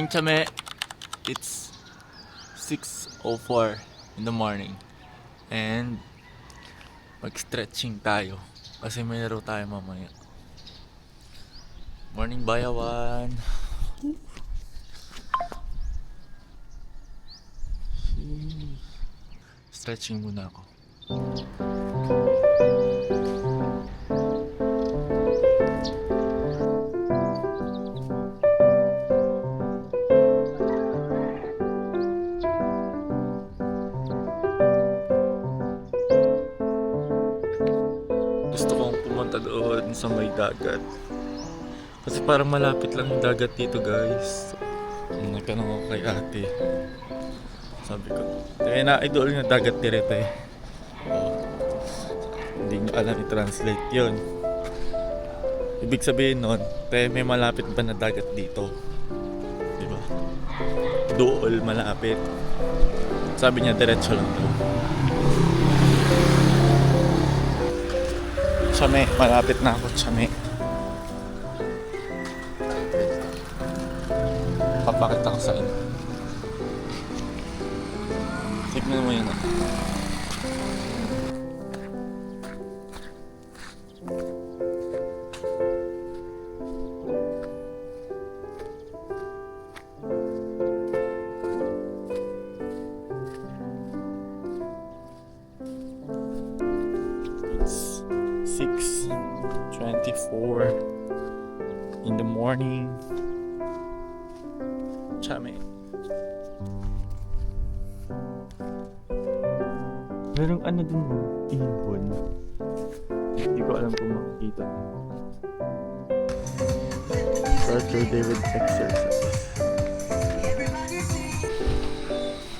Chame. It's 6:04 in the morning. And mag-stretching tayo kasi may laro tayo mamaya. Morning bayawan. Stretching muna ako. Gusto kong pumunta doon sa may dagat. Kasi parang malapit lang yung dagat dito, guys. Nagtanong ako kay ate. Sabi ko, kaya na-idol yung dagat direct eh. Oh, hindi nyo alam i-translate yun. Ibig sabihin nun, may malapit ba na dagat dito? Diba? Dool malapit. Sabi niya, diretso lang daw. Chame, malapit na ako, Chame. Papakita ko sa inyo. Tignan mo yun. It's 6:24 in the morning. Chame. Merong ano dun, ibon. Hindi ko alam kung makikita. Saturday with exercise.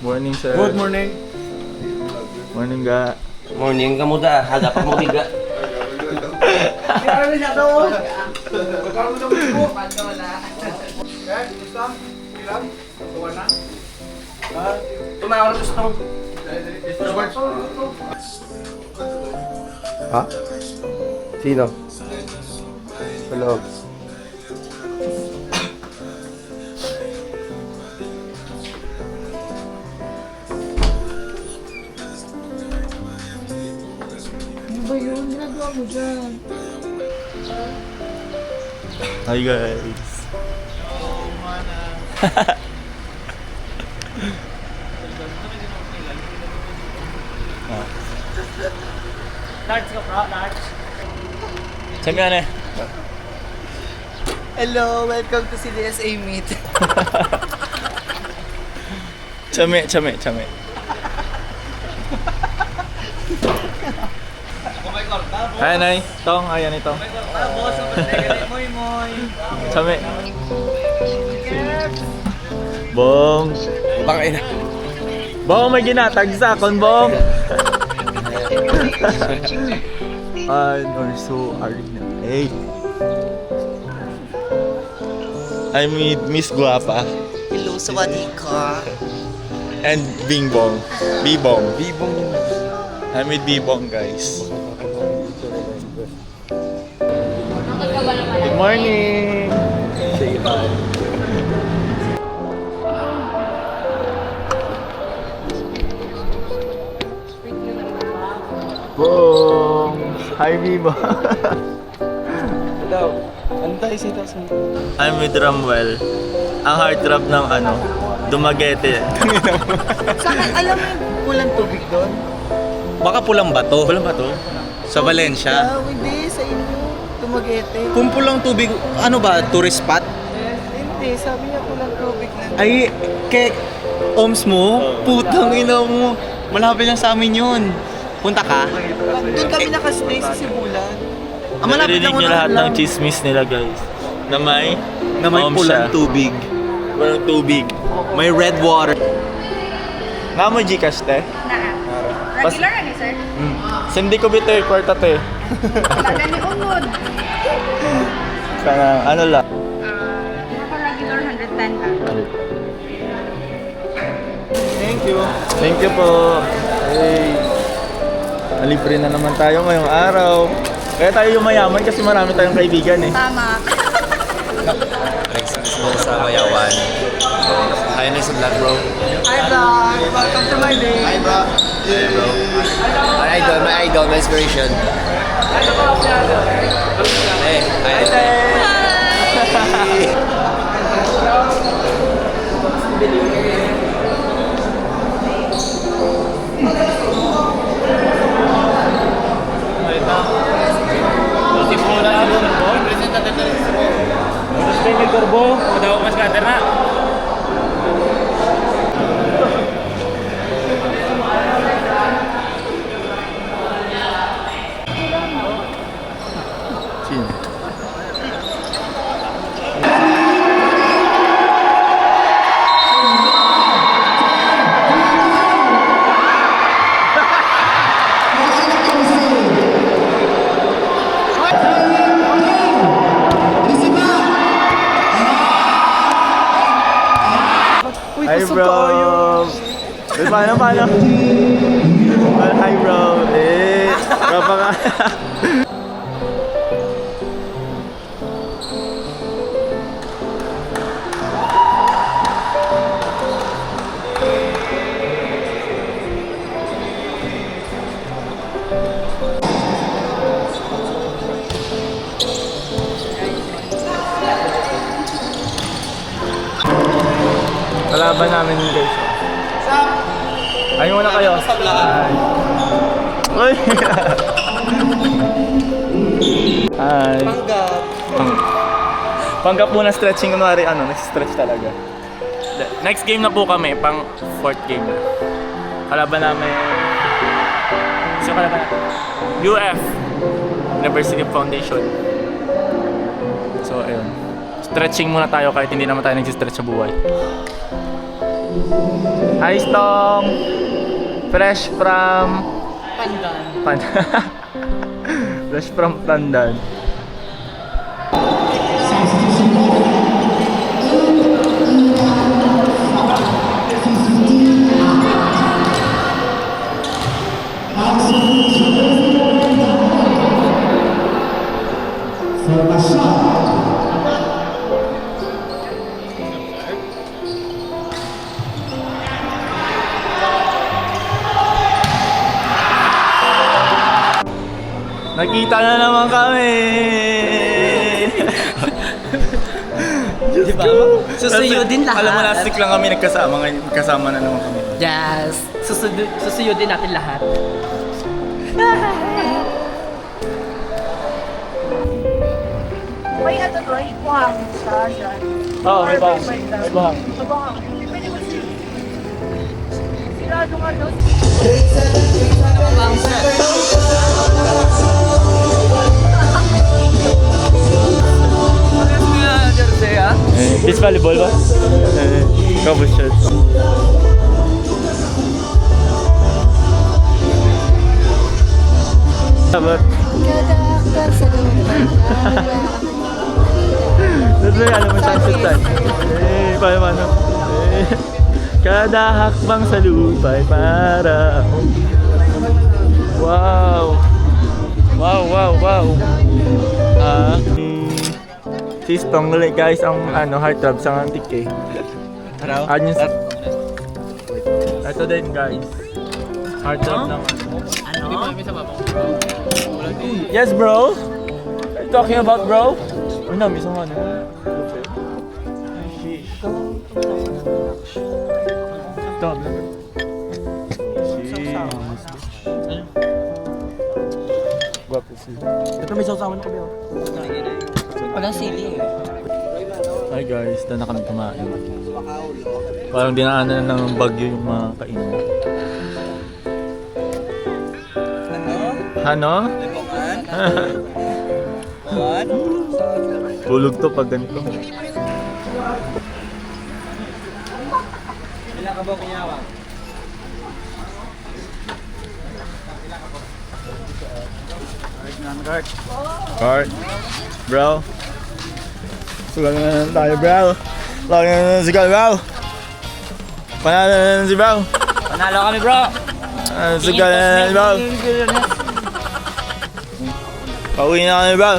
Morning, sir. Good morning. Morning, ga. Morning kamu dah, agak pa mo biga. Tumawa na gusto. Ha? Sino? Hello. Ano ba yun? Ginagawa mo dyan? Hi, guys. Darts ka bro, darts. Chame, ano eh? Hello, welcome to CDSA Meet. Chame. Ay, nay. Tong, ayan ito. Chame. Bong. Bakit na? Bong, may ginatag sa akon, Bong. Or so Arena. Hey. I'm with Miss Guapa Hello, sawadika. and Bing Bong. B-Bong. Bibong. I'm with B-Bong, guys. Good morning. Say hi. Bong. Hi, B-Bong. Hello. Ano tayo sita sa I'm with Ramwell. Ang heartthrob ng Dumaguete. Saan, alam mo yung pulang tubig doon? Baka pulang bato. Wala ba to? Sa Valencia. Hindi, sa inyo. Tumagete. Kung pulang tubig, ano ba, tourist spot? Hindi, sabi niya pulang tubig lang. Ay, kay Oms mo, putang ina mo. Malapit lang sa amin yun. Punta ka? Doon kami nakastay sa Sibulan. Malapit Naririnig lang niyo lahat ng lang. chismis nila, guys. Na may Pulang siya. tubig. Walang tubig. May red water. Nga mo Gcash, te? Regular ani sir? Sindi ko bito kwarta, te. Talaga ni Unod. Sana, ano lang. Naka regular 110 lang. Thank you. Thank you po. Hey. Nalibre na naman tayo ngayong araw. Kaya tayo yumayaman kasi marami tayong kaibigan eh. Tama. Next mo sa Mayawan. Hi, nice vlog, bro. Hi vlog! Welcome to my day! Hi, bro. Hey, bro. My idol, my inspiration. Hey, hi. Hi bro! Paano? Hi bro! Baba ka! Kalaban namin yung guys. Ayun muna kayo. Uy! Hi! Panggap muna stretching. Kunwari nag-stretch talaga. Next game na po kami, pang 4th game na. Kalaban namin... Sino kalaban natin? UF! University Foundation. So, ayun. Stretching muna tayo kahit hindi naman tayo nag-stretch sa buhay. Hi, Stong! Fresh from... Pandan. Fresh from Pandan. Nakita na naman kami! Di ba? Susuyodin lahat. Alam mo, last week lang kami nagkasama, ngayon kasama na naman kami. Yes! Susuyodin natin lahat. May ano doon, buhang siya dyan. Oo, may bahang. May bahang. Buhang. Pwede mo siya. Sirado nga doon. Beach volleyball ba? Cover shirt. Sabat. Dito yan, alam mo sunset time. Paano? Kada hakbang sa lupa'y para. Wow! Wow! Si Stong ulit guys ang heartthrob sa antik eh. Ito din guys. Heartthrob naman. Yes bro? What are you talking about bro? Uy na, may isang Ito. Guwapo siya. Ito may sausawan ko ba? Walang sili eh. Hi guys, doon na kami kumain. Parang dinaanan ng bagyo yung mga kainan. Ano? Bulog to pag ganito. Ilan ka ba kunyawa? Cart. Bro. Sugal na tayo bro. Lagi na si bro. Panalo na si bro. Panalo kami bro! Sugal na bro. Pauwi na kami bro.